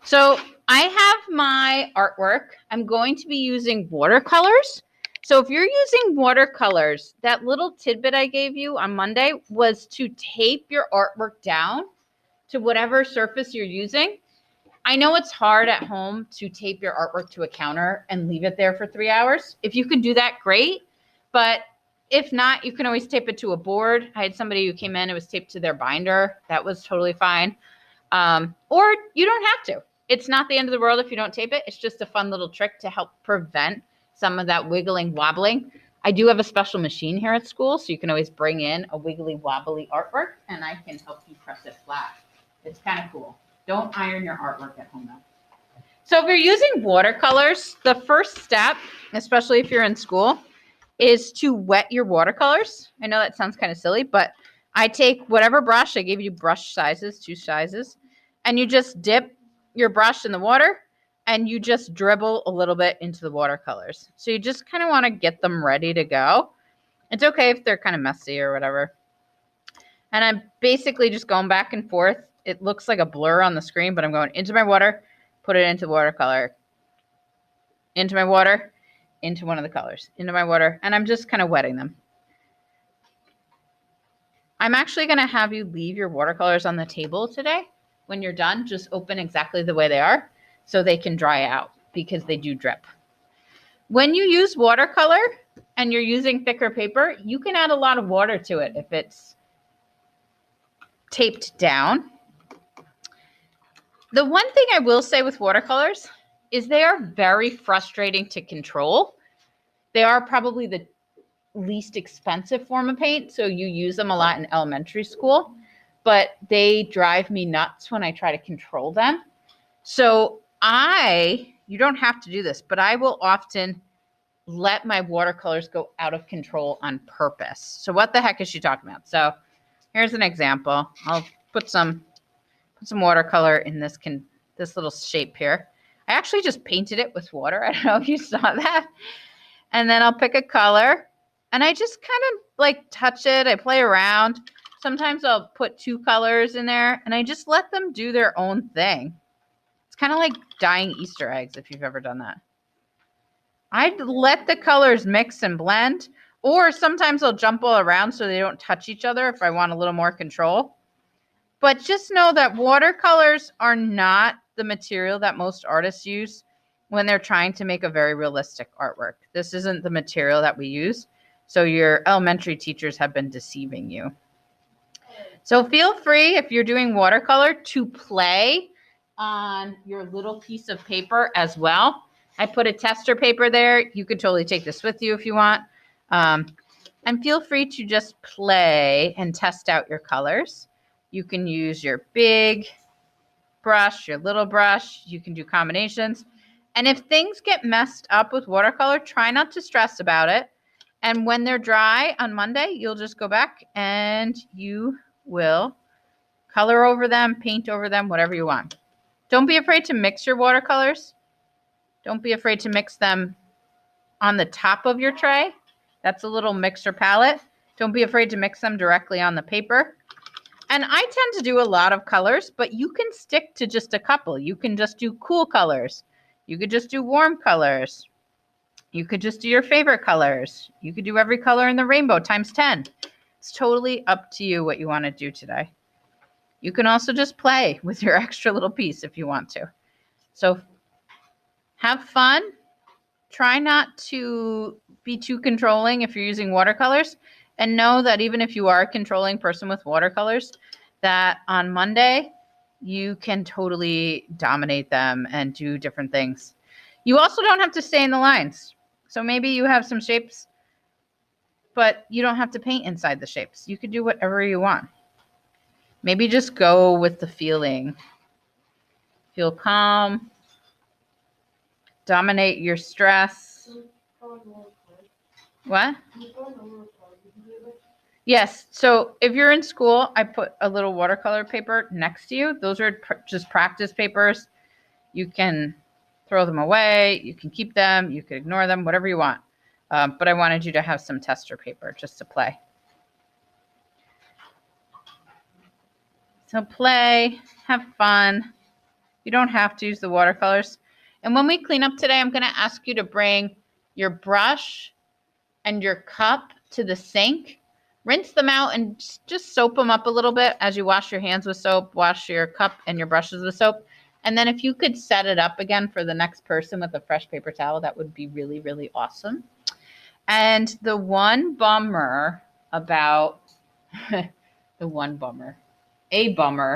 So I have my artwork. I'm going to be using watercolors. So if you're using watercolors, that little tidbit I gave you on Monday was to tape your artwork down to whatever surface you're using. I know it's hard at home to tape your artwork to a counter and leave it there for 3 hours. If you can do that, great. But if not, you can always tape it to a board. I had somebody who came in, it was taped to their binder. That was totally fine. Or you don't have to. It's not the end of the world if you don't tape it. It's just a fun little trick to help prevent some of that wiggling, wobbling. I do have a special machine here at school, so you can always bring in a wiggly, wobbly artwork, and I can help you press it flat. It's kind of cool. Don't iron your artwork at home, though. So if you're using watercolors, the first step, especially if you're in school, is to wet your watercolors. I know that sounds kind of silly, but I take whatever brush, I gave you brush sizes, 2 sizes, and you just dip your brush in the water and you just dribble a little bit into the watercolors. So you just kind of want to get them ready to go. It's okay if they're kind of messy or whatever. And I'm basically just going back and forth. It looks like a blur on the screen, but I'm going into my water, put it into watercolor, into my water, into one of the colors, into my water, and I'm just kind of wetting them. I'm actually going to have you leave your watercolors on the table today. When you're done, just open exactly the way they are so they can dry out because they do drip. When you use watercolor and you're using thicker paper, you can add a lot of water to it if it's taped down. The one thing I will say with watercolors is they are very frustrating to control. They are probably the least expensive form of paint, so you use them a lot in elementary school, but they drive me nuts when I try to control them. So you don't have to do this, but I will often let my watercolors go out of control on purpose. So what the heck is she talking about? So here's an example. I'll put some watercolor in this little shape here. I actually just painted it with water. I don't know if you saw that. And then I'll pick a color and I just kind of like touch it. I play around. Sometimes I'll put 2 colors in there and I just let them do their own thing. It's kind of like dyeing Easter eggs if you've ever done that. I'd let the colors mix and blend, or sometimes I'll jump all around so they don't touch each other if I want a little more control. But just know that watercolors are not the material that most artists use when they're trying to make a very realistic artwork. This isn't the material that we use. So your elementary teachers have been deceiving you. So feel free, if you're doing watercolor, to play on your little piece of paper as well. I put a tester paper there. You could totally take this with you if you want. And feel free to just play and test out your colors. You can use your big brush, your little brush. You can do combinations. And if things get messed up with watercolor, try not to stress about it. And when they're dry on Monday, you'll just go back and you will color over them, paint over them, whatever you want. Don't be afraid to mix your watercolors. Don't be afraid to mix them on the top of your tray. That's a little mixer palette. Don't be afraid to mix them directly on the paper. And I tend to do a lot of colors, but you can stick to just a couple. You can just do cool colors. You could just do warm colors. You could just do your favorite colors. You could do every color in the rainbow times 10. It's totally up to you what you want to do today. You can also just play with your extra little piece if you want to. So have fun. Try not to be too controlling if you're using watercolors. And know that even if you are a controlling person with watercolors, that on Monday, you can totally dominate them and do different things. You also don't have to stay in the lines. So maybe you have some shapes, but you don't have to paint inside the shapes. You could do whatever you want. Maybe just go with the feeling. Feel calm. Dominate your stress. What? Yes. So if you're in school, I put a little watercolor paper next to you. Those are just practice papers. You can throw them away. You can keep them. You can ignore them, whatever you want. But I wanted you to have some tester paper just to play. So play, have fun. You don't have to use the watercolors. And when we clean up today, I'm going to ask you to bring your brush and your cup to the sink. Rinse them out and just soap them up a little bit as you wash your hands with soap, wash your cup and your brushes with soap. And then if you could set it up again for the next person with a fresh paper towel, that would be really, really awesome. And the one bummer about, a bummer